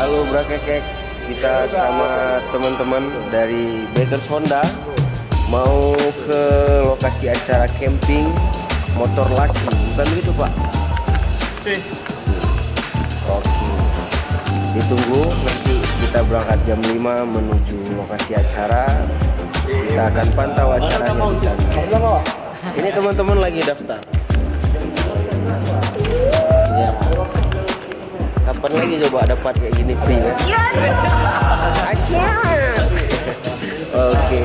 Halo Brakekek, kita sama teman-teman dari Beggars Honda mau ke lokasi acara camping motor laki, bukan begitu Pak? Oke, ditunggu nanti kita berangkat jam 5 menuju lokasi acara. Kita akan pantau acaranya di sana. Ini teman-teman lagi daftar. Ya. Kapan lagi coba dapat kayak gini free ya? Asyik. Oke.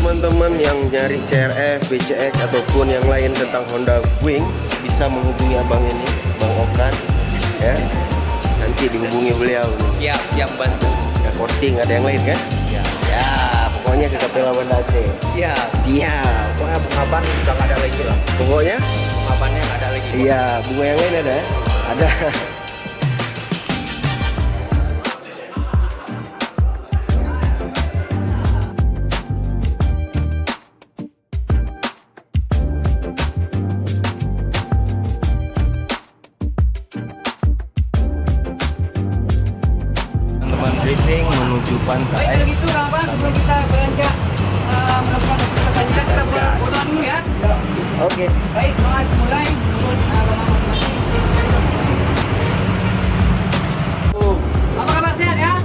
Teman-teman yang nyari CRF, BCX ataupun yang lain tentang Honda Wing bisa menghubungi abang ini, Bang Okan, ya. Nanti dihubungi beliau. Siap bantu. Ya, posting ada yang lain kan? Ya. Ya, pokoknya ke Kapela Banda Aceh. Siap. Pokoknya Pengaban udah nggak ada lagi lah. Pokoknya? Pengabannya nggak ada lagi. Iya, bunga yang lain ada? Ada. Drifting menuju pantai. Baik, begitu Bang, sebelum kita beranjak melakukan pertandingan, kita berdoa dulu ya. Oke. Baik, mulai apa kabar, sehat ya?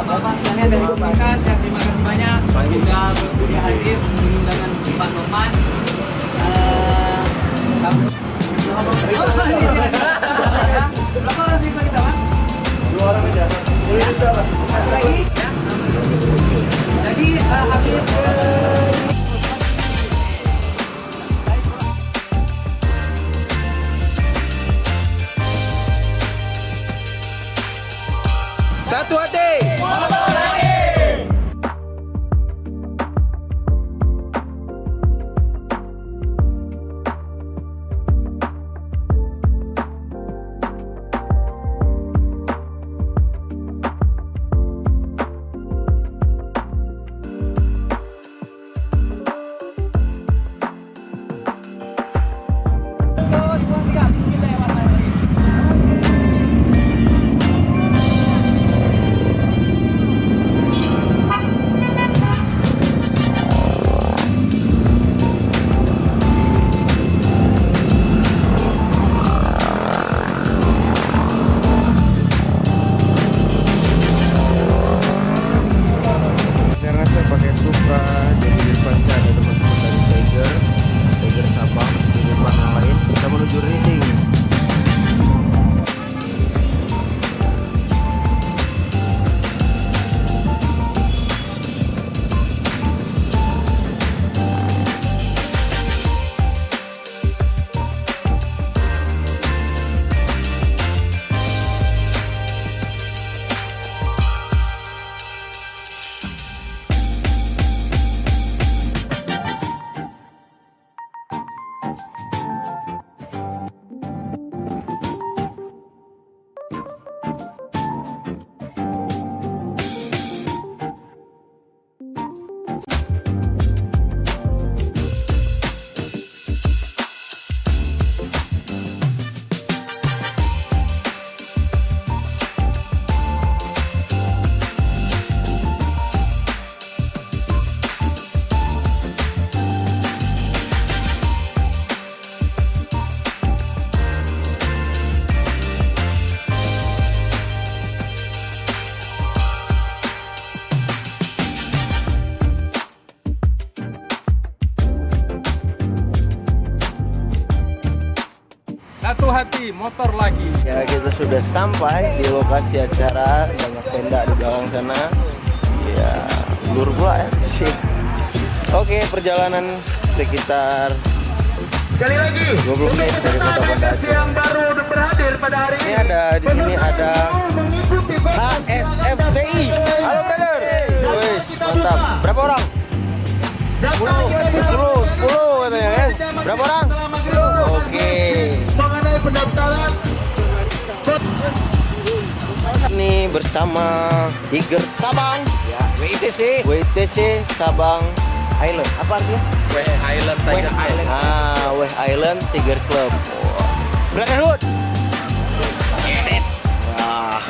Bapak sekalian dari komunitas, ya, terima kasih banyak sudah bersedia hadir mengunjungi undangan Pak Norman. Berapa orang sih kita, Pak? 2 orang aja. Satu lagi. Jadi habis Satu hati. Karena saya pakai Supra, jadi di depan saya ada teman-teman dari Tiger Sabang, di depan yang lain kita menuju Riting. Satu hati motor lagi. Ya, kita sudah sampai di lokasi acara, banyak tenda di belakang sana. Ya, blur pula ya. Oke, perjalanan sekitar Sekali lagi 20 menit dari Kota Banda Aceh. yang baru berhadir pada hari Ini ada di sini ada HSFCI. Halo brother. Wih, mantap. Berapa orang? 10. Berapa orang? Oke. Mengenai pendaftaran. Ini bersama Tiger Sabang. Ya, WTC Sabang Island. Apa artinya? Island Tiger Island. Weh Island Tiger Club. Wah. Berangkat Hud. Wah.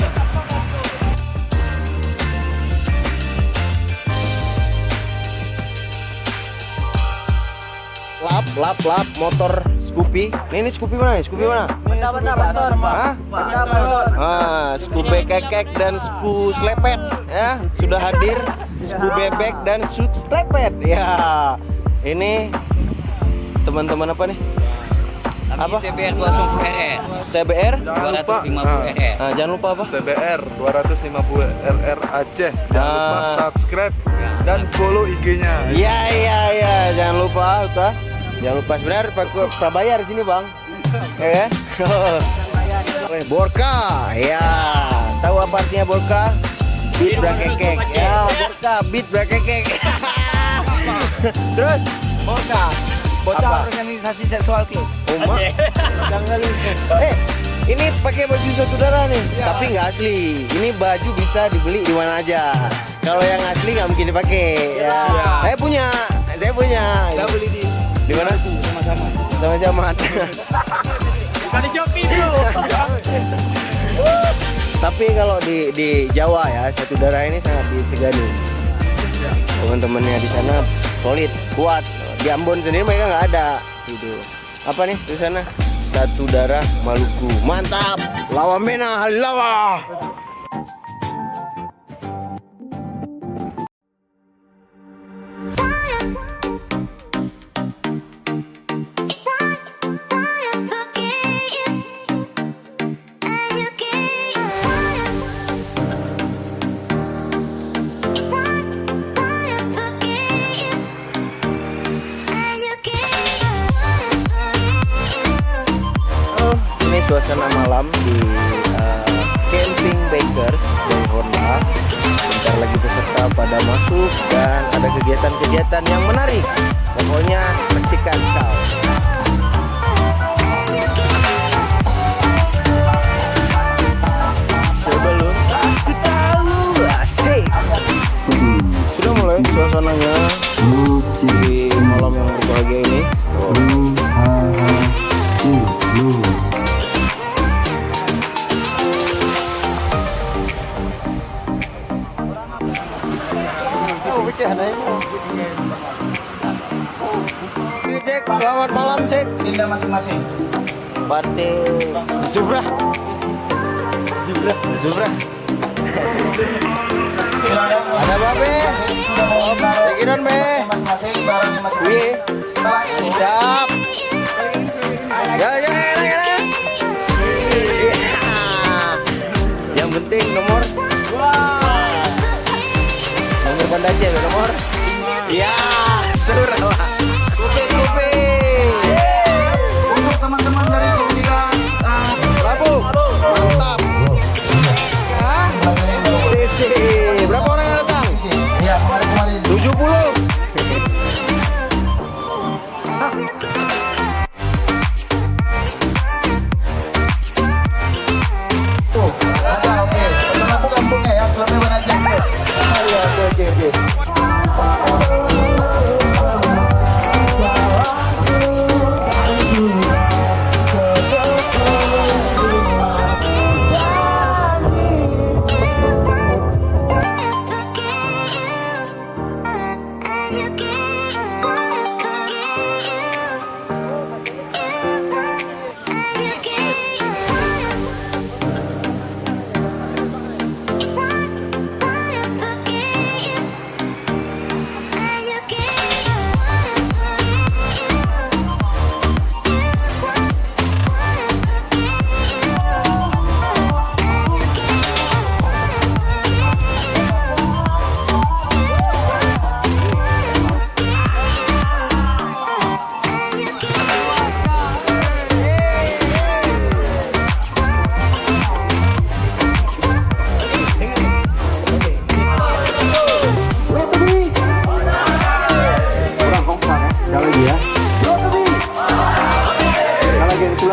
Lap motor Scoopy. Ini Scoopy mana nih? Scoopy mana? Hah? Scoopy kekek dan Scoop slepet ya sudah hadir. Scoop bebek dan Scoop slepet ya. Ini teman-teman apa nih? Apa? CBR 250 RR. CBR 250 RR. Jangan lupa apa? CBR 250 RR Aceh. Jangan lupa subscribe dan follow IG-nya. Iya, jangan lupa udah. Jangan lupa sebenarnya Pak bayar di sini, Bang. Ya. Borka. Ya. Tahu apa artinya Borka? Beat brakekek. Ya, Borka beat brakekek. Terus Borka. Bocah organisasi seksual klub. Uma. Jangan ini pakai baju saudara nih, tapi nggak asli. Ini baju bisa dibeli di mana aja. Kalau yang asli nggak mungkin dipakai. Ya. Saya punya. Kita beli Di mana? Sama-sama. Bukan di Shopee dulu. Tapi kalau di Jawa ya, satu darah ini sangat disegani. Teman-temannya di sana solid, kuat. Di Ambon sendiri mereka nggak ada. Gitu. Apa nih di sana? Satu darah Maluku. Mantap. Lawa Mena Lawa. Suasana malam di Camping Bakers dari Honda. Bentar lagi peserta pada masuk dan ada kegiatan-kegiatan yang menarik. Pokoknya saksikan sound. Sebelum aku tahu asik. Sudah mulai suasananya di malam yang berbahagia ini. Ini cek, selamat malam cek. Tindak masing-masing. Partai Zubra. Ada babe. Sekiran be. Masing-masing barangnya masing-masing. Wih. Setelah itu Siap. Ya. Yang penting nomor. Nomor Banda Aceh nomor. Ya, surah. Kopi. untuk teman-teman dari komunitas Labu. Mantap. TC. Berapa orang yang datang? ya kemarin 70. oke. Untuk kampungnya ya, keluarga Banda Aceh. Oke.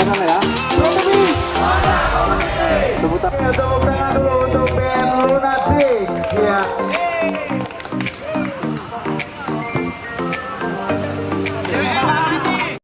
sebelah sana ya. Tepuk tangan.